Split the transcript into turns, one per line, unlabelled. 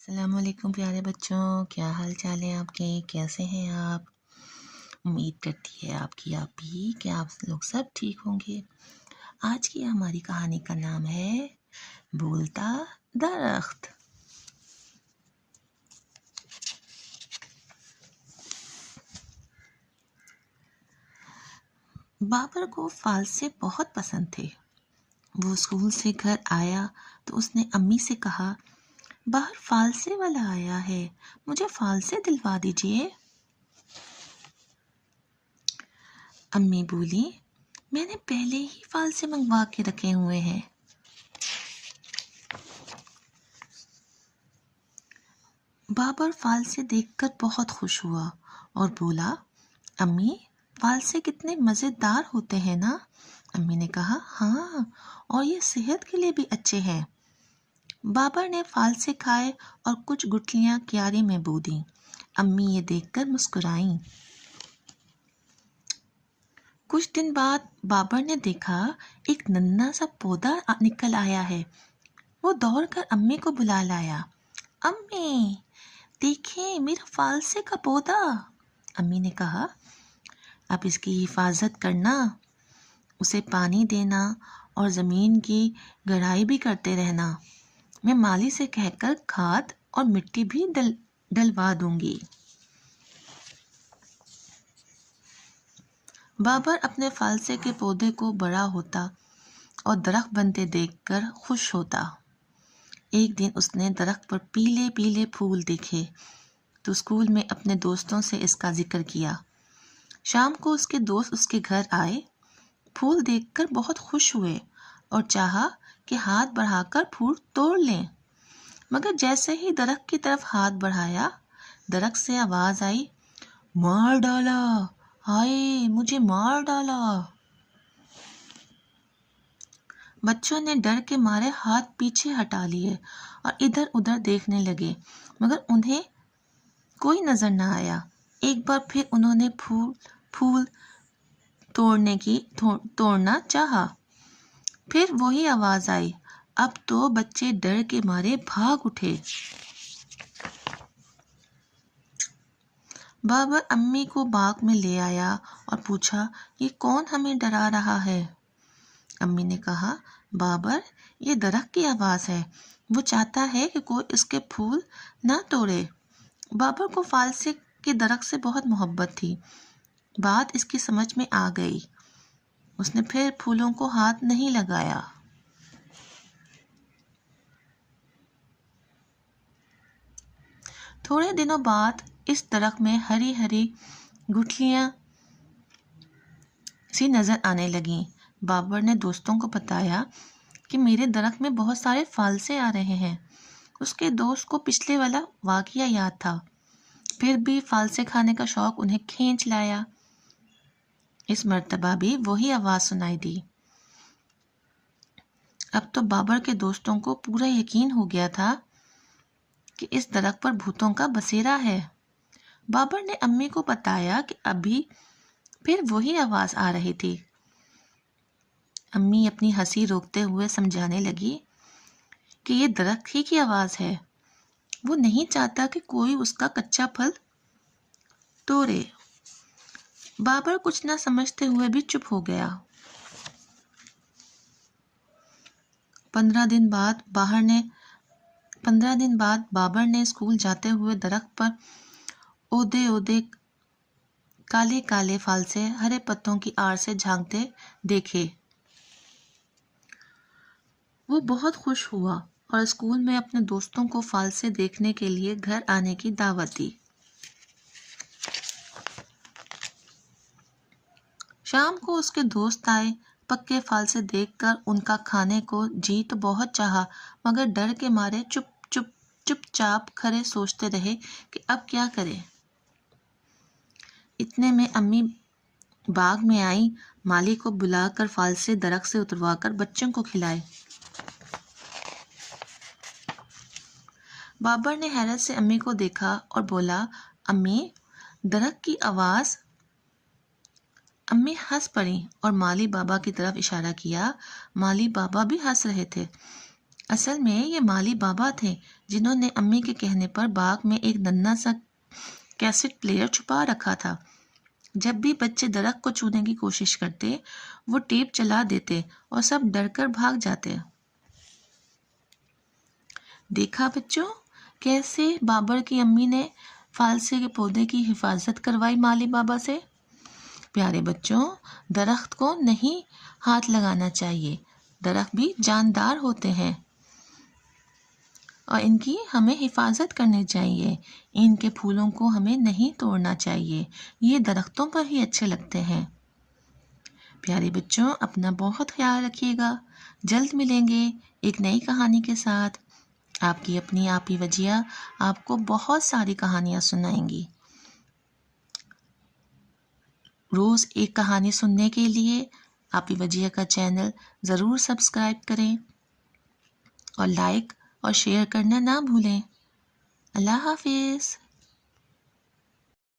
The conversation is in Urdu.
السلام علیکم پیارے بچوں، کیا حال چال ہے آپ کے؟ کیسے ہیں آپ؟ امید کرتی ہے آپ بھی کہ آپ لوگ سب ٹھیک ہوں گے۔ آج کی ہماری کہانی کا نام ہے بولتا درخت۔ بابر کو فالسے بہت پسند تھے۔ وہ اسکول سے گھر آیا تو اس نے امی سے کہا، باہر فالسے والا آیا ہے، مجھے فالسے دلوا دیجیے۔ امی بولی، میں نے پہلے ہی فالسے منگوا کے رکھے ہوئے ہیں۔ بابر فالسے دیکھ کر بہت خوش ہوا اور بولا، امی فالسے کتنے مزیدار ہوتے ہیں نا؟ امی نے کہا، ہاں، اور یہ صحت کے لیے بھی اچھے ہیں۔ بابر نے فالسے کھائے اور کچھ گٹلیاں کیاری میں بو دیں۔ امی یہ دیکھ کر مسکرائیں۔ کچھ دن بعد بابر نے دیکھا ایک ننھا سا پودا نکل آیا ہے۔ وہ دوڑ کر امی کو بلا لایا، امی دیکھیں میرا فالسے کا پودا۔ امی نے کہا، اب اس کی حفاظت کرنا، اسے پانی دینا اور زمین کی گڑائی بھی کرتے رہنا۔ میں مالی سے کہہ کر کھاد اور مٹی بھی ڈلوا دوں گی۔ بابر اپنے فالسے کے پودے کو بڑا ہوتا اور درخت بنتے دیکھ کر خوش ہوتا۔ ایک دن اس نے درخت پر پیلے پیلے پھول دیکھے تو اسکول میں اپنے دوستوں سے اس کا ذکر کیا۔ شام کو اس کے دوست اس کے گھر آئے، پھول دیکھ کر بہت خوش ہوئے اور چاہا کہ ہاتھ بڑھا کر پھول توڑ لیں، مگر جیسے ہی درخت کی طرف ہاتھ بڑھایا، درخت سے آواز آئی، مار ڈالا، ہائے مجھے مار ڈالا۔ بچوں نے ڈر کے مارے ہاتھ پیچھے ہٹا لیے اور ادھر ادھر دیکھنے لگے، مگر انہیں کوئی نظر نہ آیا۔ ایک بار پھر انہوں نے پھول توڑنا چاہا، پھر وہی آواز آئی۔ اب تو بچے ڈر کے مارے بھاگ اٹھے۔ بابر امی کو باغ میں لے آیا اور پوچھا، یہ کون ہمیں ڈرا رہا ہے؟ امی نے کہا، بابر یہ درخت کی آواز ہے، وہ چاہتا ہے کہ کوئی اس کے پھول نہ توڑے۔ بابر کو فالسے کے درخت سے بہت محبت تھی۔ بات اس کی سمجھ میں آ گئی۔ اس نے پھر پھولوں کو ہاتھ نہیں لگایا۔ تھوڑے دنوں بعد اس درخت میں ہری ہری گٹھلیاں سی نظر آنے لگیں۔ بابر نے دوستوں کو بتایا کہ میرے درخت میں بہت سارے فالسے آ رہے ہیں۔ اس کے دوست کو پچھلے والا واقعہ یاد تھا، پھر بھی فالسے کھانے کا شوق انہیں کھینچ لایا۔ اس مرتبہ بھی وہی آواز سنائی دی۔ اب تو بابر کے دوستوں کو پورا یقین ہو گیا تھا کہ اس درخت پر بھوتوں کا بسیرا ہے۔ بابر نے امی کو بتایا کہ ابھی پھر وہی آواز آ رہی تھی۔ امی اپنی ہنسی روکتے ہوئے سمجھانے لگی کہ یہ درخت ہی کی آواز ہے، وہ نہیں چاہتا کہ کوئی اس کا کچا پھل توڑے۔ بابر کچھ نہ سمجھتے ہوئے بھی چپ ہو گیا۔ 15 دن بعد بابر نے اسکول جاتے ہوئے درخت پر اودے کالے کالے فالسے ہرے پتوں کی آڑ سے جھانکتے دیکھے۔ وہ بہت خوش ہوا اور اسکول میں اپنے دوستوں کو فالسے دیکھنے کے لیے گھر آنے کی دعوت دی۔ شام کو اس کے دوست آئے۔ پکے فالسے دیکھ کر ان کا کھانے کو جی تو بہت چاہا، مگر ڈر کے مارے چپ چاپ کھڑے سوچتے رہے کہ اب کیا کریں۔ اتنے میں امی باغ میں آئیں، مالی کو بلا کر فالسے درخت سے اتروا کر بچوں کو کھلائے۔ بابر نے حیرت سے امی کو دیکھا اور بولا، امی درخت کی آواز۔ امی ہنس پڑیں اور مالی بابا کی طرف اشارہ کیا۔ مالی بابا بھی ہنس رہے تھے۔ اصل میں یہ مالی بابا تھے جنہوں نے امی کے کہنے پر باغ میں ایک ننھا سا کیسٹ پلیئر چھپا رکھا تھا۔ جب بھی بچے درخت کو چھونے کی کوشش کرتے وہ ٹیپ چلا دیتے اور سب ڈر کر بھاگ جاتے۔ دیکھا بچوں، کیسے بابر کی امی نے فالسے کے پودے کی حفاظت کروائی مالی بابا سے۔ پیارے بچوں، درخت کو نہیں ہاتھ لگانا چاہیے، درخت بھی جاندار ہوتے ہیں اور ان کی ہمیں حفاظت کرنی چاہیے۔ ان کے پھولوں کو ہمیں نہیں توڑنا چاہیے، یہ درختوں پر ہی اچھے لگتے ہیں۔ پیارے بچوں، اپنا بہت خیال رکھیے گا، جلد ملیں گے ایک نئی کہانی کے ساتھ۔ آپ کی اپنی آپی وجیہ آپ کو بہت ساری کہانیاں سنائیں گی۔ روز ایک کہانی سننے کے لیے آپی وجیہ کا چینل ضرور سبسکرائب کریں اور لائک اور شیئر کرنا نہ بھولیں۔ اللہ حافظ۔